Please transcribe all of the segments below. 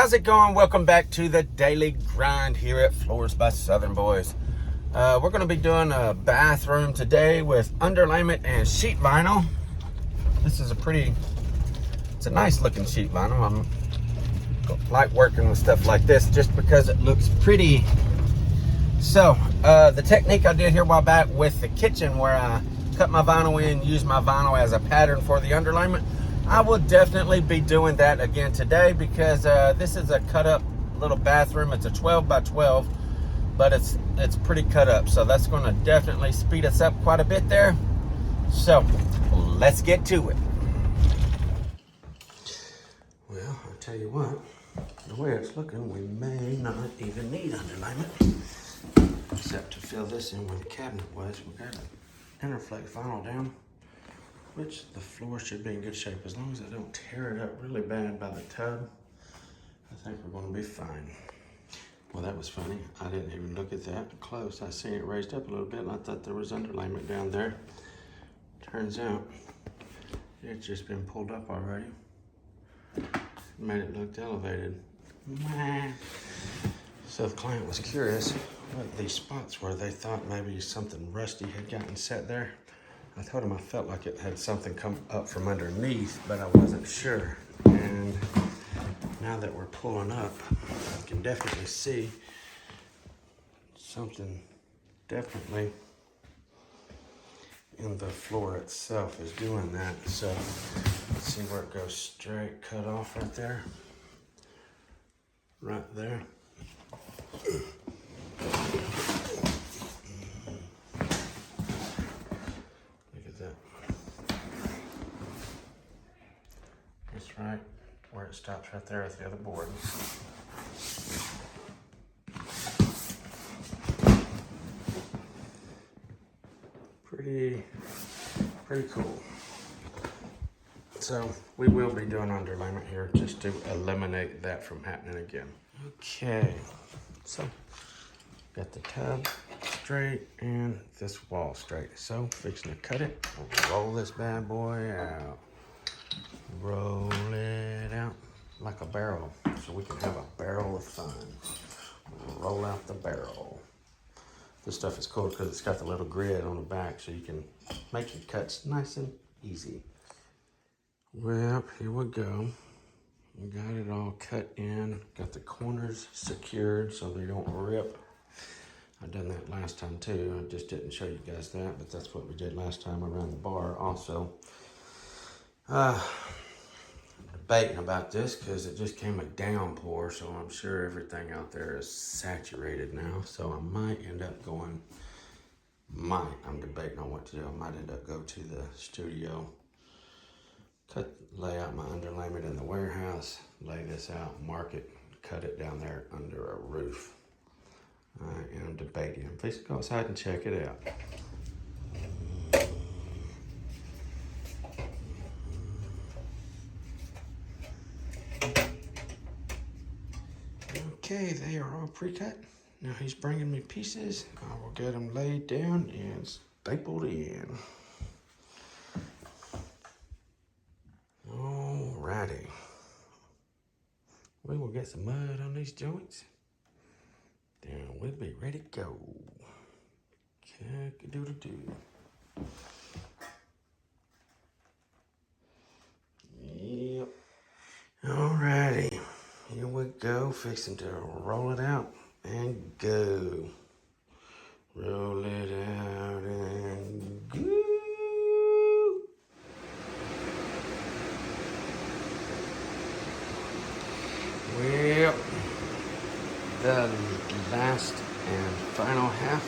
how's it going? Welcome back to the daily grind here at Floors by Southern Boys. We're going to be doing a bathroom today with underlayment and sheet vinyl. This is it's a nice looking sheet vinyl. I like working with stuff like this just because it looks pretty. So the technique I did here a while back with the kitchen, where I cut my vinyl in, use my vinyl as a pattern for the underlayment, I will definitely be doing that again today, because this is a cut up little bathroom. It's a 12 by 12, but it's pretty cut up, so that's going to definitely speed us up quite a bit there. So let's get to it. Well, I'll tell you what, the way it's looking, we may not even need underlayment, except to fill this in where the cabinet was. We got an interflake vinyl down, which the floor should be in good shape. As long as I don't tear it up really bad by the tub, I think we're going to be fine. Well, that was funny. I didn't even look at that close. I seen it raised up a little bit, and I thought there was underlayment down there. Turns out it's just been pulled up already. Made it look elevated. So the client was curious what these spots were. They thought maybe something rusty had gotten set there. I told him I felt like it had something come up from underneath, but I wasn't sure. And now that we're pulling up, I can definitely see something definitely in the floor itself is doing that. So let's see where it goes straight, cut off right there. Right there. Right where it stops right there with the other board. Pretty cool. So we will be doing underlayment here just to eliminate that from happening again. Okay, so got the tub straight and this wall straight. So fixing to cut it, roll this bad boy out. Roll it out like a barrel, so we can have a barrel of fun. Roll out the barrel. This stuff is cool because it's got the little grid on the back, so you can make your cuts nice and easy. Well, here we go. We got it all cut in. Got the corners secured so they don't rip. I done that last time too. I just didn't show you guys that, but that's what we did last time around the bar also. Debating about this because it just came a downpour, so I'm sure everything out there is saturated now. So I might end up going, I'm debating on what to do. I might end up go to the studio, lay out my underlayment in the warehouse, lay this out, mark it, cut it down there under a roof. I am debating. Please go outside and check it out. Okay, they are all pre-cut. Now he's bringing me pieces. I will get them laid down and stapled in. Alrighty. We will get some mud on these joints. Then we'll be ready to go. Cock-a-doodle-doo. Yep. Alrighty. Here we go, fixing to roll it out and go. Roll it out and go. Well, the last and final half.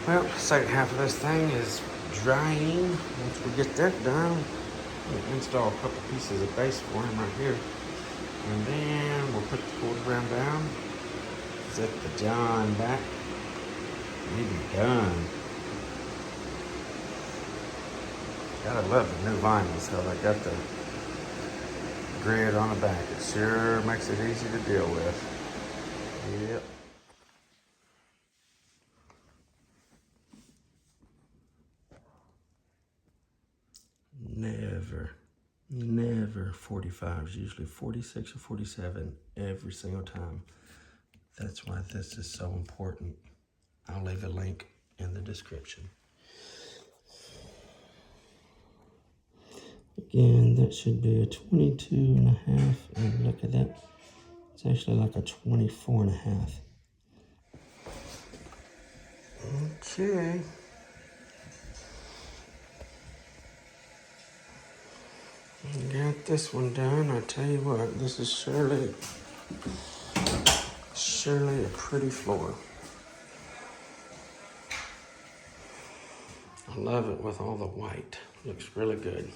Well, second half of this thing is drying. Once we get that done, we'll install a couple pieces of base for him right here. And then we'll put the quarter round down, set the john back, and be done. Gotta love the new vinyls, how they got the grid on the back. It sure makes it easy to deal with. Yep. Never Never 45s, usually 46 or 47 every single time. That's why this is so important. I'll leave a link in the description. Again, that should be a 22 and a half, and look at that. It's actually like a 24 and a half. Okay. Got this one done. I tell you what, this is surely a pretty floor. I love it with all the white. Looks really good.